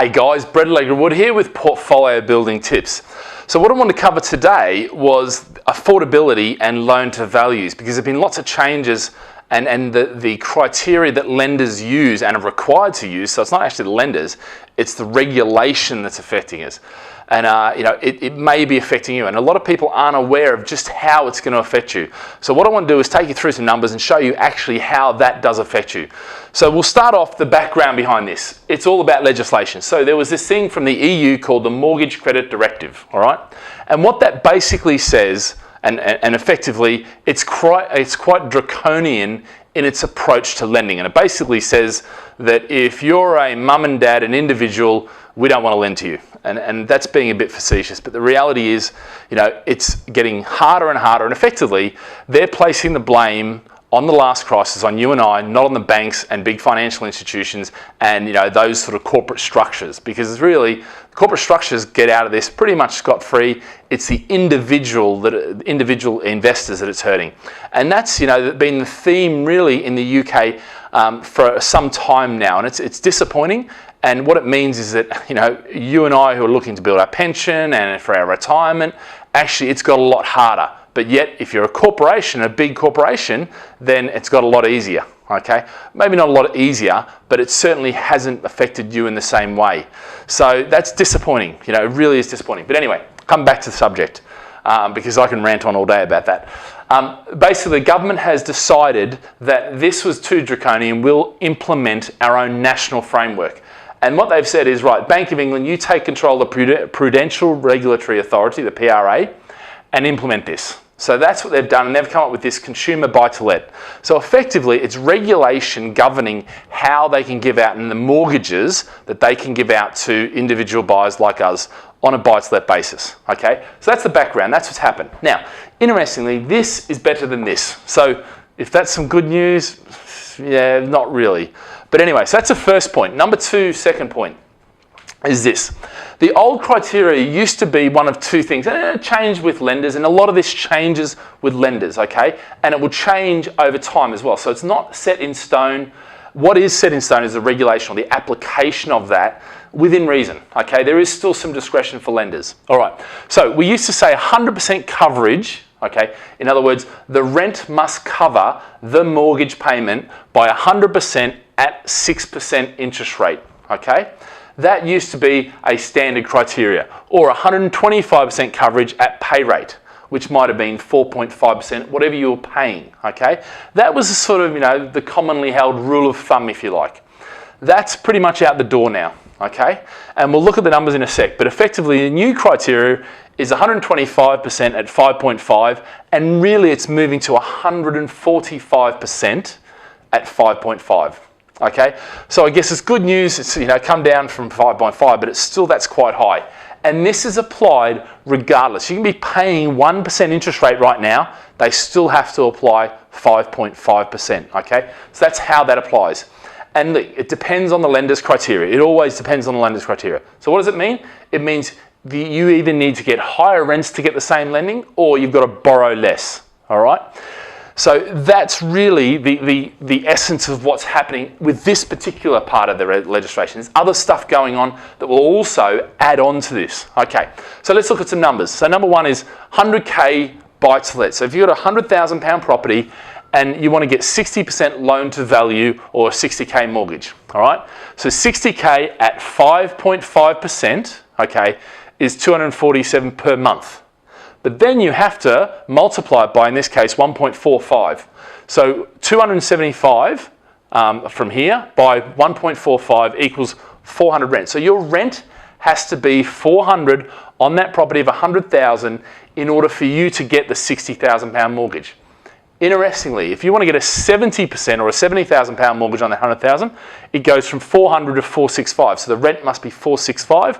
Hey guys, Brett Alegre-Wood here with portfolio building tips. So what I want to cover today was affordability and loan to values, because there have been lots of changes and the criteria that lenders use and are required to use. So it's not actually the lenders, it's the regulation that's affecting us. And it may be affecting you, and a lot of people aren't aware of just how it's going to affect you. So what I want to do is take you through some numbers and show you actually how that does affect you. So we'll start off the background behind this. It's all about legislation. So there was this thing from the EU called the Mortgage Credit Directive, all right? And what that basically says, and effectively, it's quite draconian in its approach to lending. And it basically says that if you're a mum and dad, an individual, we don't want to lend to you. And that's being a bit facetious, but the reality is, it's getting harder and harder, and effectively, they're placing the blame on the last crisis, on you and I, not on the banks and big financial institutions and those sort of corporate structures, because it's really, corporate structures get out of this pretty much scot-free. It's the individual investors that it's hurting. And that's been the theme really in the UK for some time now, and it's disappointing. And what it means is that you and I who are looking to build our pension and for our retirement, actually it's got a lot harder. But yet, if you're a corporation, a big corporation, then it's got a lot easier, okay? Maybe not a lot easier, but it certainly hasn't affected you in the same way. So that's disappointing, it really is disappointing. But anyway, come back to the subject, because I can rant on all day about that. Basically, the government has decided that this was too draconian, we'll implement our own national framework. And what they've said is, right, Bank of England, you take control of the Prudential Regulatory Authority, the PRA, and implement this. So that's what they've done, and they've come up with this consumer buy-to-let. So effectively, it's regulation governing how they can give out and the mortgages that they can give out to individual buyers like us on a buy-to-let basis, okay? So that's the background, that's what's happened. Now, interestingly, this is better than this. So if that's some good news, yeah, not really. But anyway, so that's the first point. Number two, second point, is this. The old criteria used to be one of two things, and it changed with lenders, and a lot of this changes with lenders, okay? And it will change over time as well. So it's not set in stone. What is set in stone is the regulation or the application of that within reason, okay? There is still some discretion for lenders. All right, so we used to say 100% coverage, okay? In other words, the rent must cover the mortgage payment by 100% at 6% interest rate, okay? That used to be a standard criteria, or 125% coverage at pay rate, which might have been 4.5%, whatever you were paying, okay? That was a sort of, the commonly held rule of thumb, if you like. That's pretty much out the door now, okay? And we'll look at the numbers in a sec, but effectively the new criteria is 125% at 5.5, and really it's moving to 145% at 5.5. Okay, so I guess it's good news. It's come down from 5.5, but it's still, that's quite high. And this is applied regardless. You can be paying 1% interest rate right now. They still have to apply 5.5%. Okay, so that's how that applies. And look, it depends on the lender's criteria. It always depends on the lender's criteria. So what does it mean? It means you either need to get higher rents to get the same lending, or you've got to borrow less. All right. So that's really the essence of what's happening with this particular part of the legislation. There's other stuff going on that will also add on to this. Okay, so let's look at some numbers. So number one is 100K buy-to-let. So if you've got a £100,000 property and you want to get 60% loan to value or a 60K mortgage, all right? So 60K at 5.5%, okay, is $247 per month. But then you have to multiply it by, in this case, 1.45. So 275 from here by 1.45 equals 400 rent. So your rent has to be 400 on that property of 100,000 in order for you to get the £60,000 mortgage. Interestingly, if you want to get a 70% or a £70,000 mortgage on that 100,000, it goes from 400 to 465. So the rent must be 465.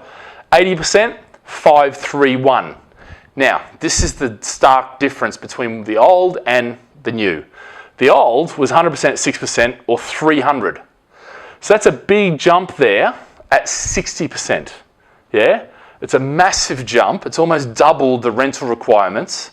80%, 531. Now, this is the stark difference between the old and the new. The old was 100% at 6% or 300. So that's a big jump there at 60%. Yeah? It's a massive jump. It's almost double the rental requirements,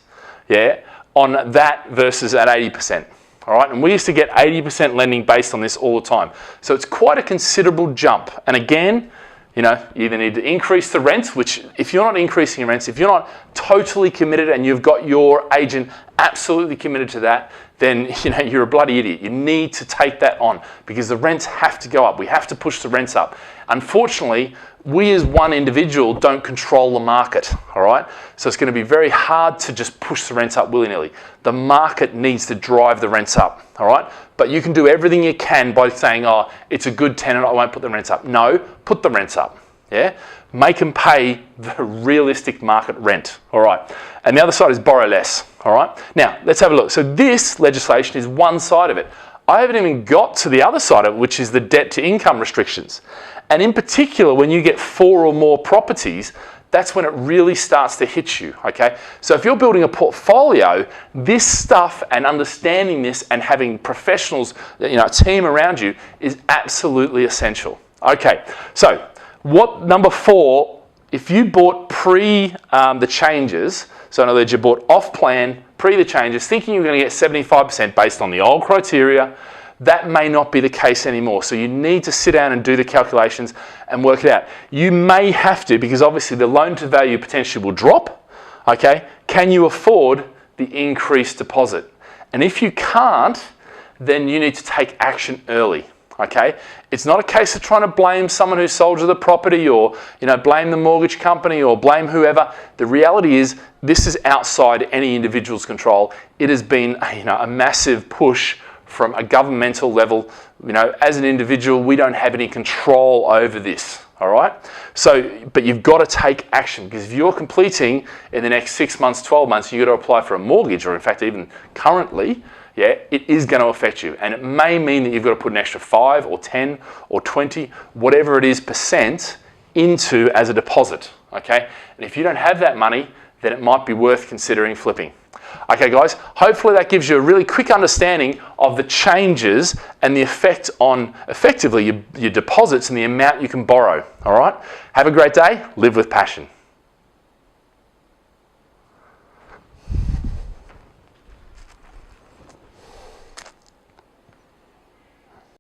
yeah, on that versus at 80%. All right, and we used to get 80% lending based on this all the time. So it's quite a considerable jump. And again, You know, you either need to increase the rents, which if you're not increasing your rents, if you're not totally committed and you've got your agent absolutely committed to that, then you know, you're a bloody idiot. You need to take that on because the rents have to go up. We have to push the rents up. Unfortunately, we as one individual don't control the market, all right? So it's going to be very hard to just push the rents up willy-nilly. The market needs to drive the rents up, all right? But you can do everything you can by saying, oh, it's a good tenant, I won't put the rents up. No, put the rents up, yeah? Make them pay the realistic market rent, all right? And the other side is borrow less, all right? Now, let's have a look. So this legislation is one side of it. I haven't even got to the other side of it, which is the debt to income restrictions. And in particular, when you get 4 or more properties, that's when it really starts to hit you, okay? So if you're building a portfolio, this stuff and understanding this and having professionals, you know, a team around you is absolutely essential. Okay, so what number 4, if you bought pre the changes, so in other words, you bought off plan, pre the changes, thinking you're going to get 75% based on the old criteria, that may not be the case anymore. So you need to sit down and do the calculations and work it out. You may have to, because obviously the loan to value potentially will drop, okay? Can you afford the increased deposit? And if you can't, then you need to take action early, okay? It's not a case of trying to blame someone who sold you the property or, you know, blame the mortgage company or blame whoever. The reality is this is outside any individual's control. It has been, you know, a massive push from a governmental level. You know, as an individual, we don't have any control over this, all right? So, but you've got to take action, because if you're completing in the next 6 months, 12 months, you've got to apply for a mortgage, or in fact, even currently, yeah, it is going to affect you. And it may mean that you've got to put an extra 5 or 10 or 20, whatever it is, % into as a deposit, okay? And if you don't have that money, then it might be worth considering flipping. Okay guys, hopefully that gives you a really quick understanding of the changes and the effect on effectively your deposits and the amount you can borrow, all right? Have a great day, live with passion.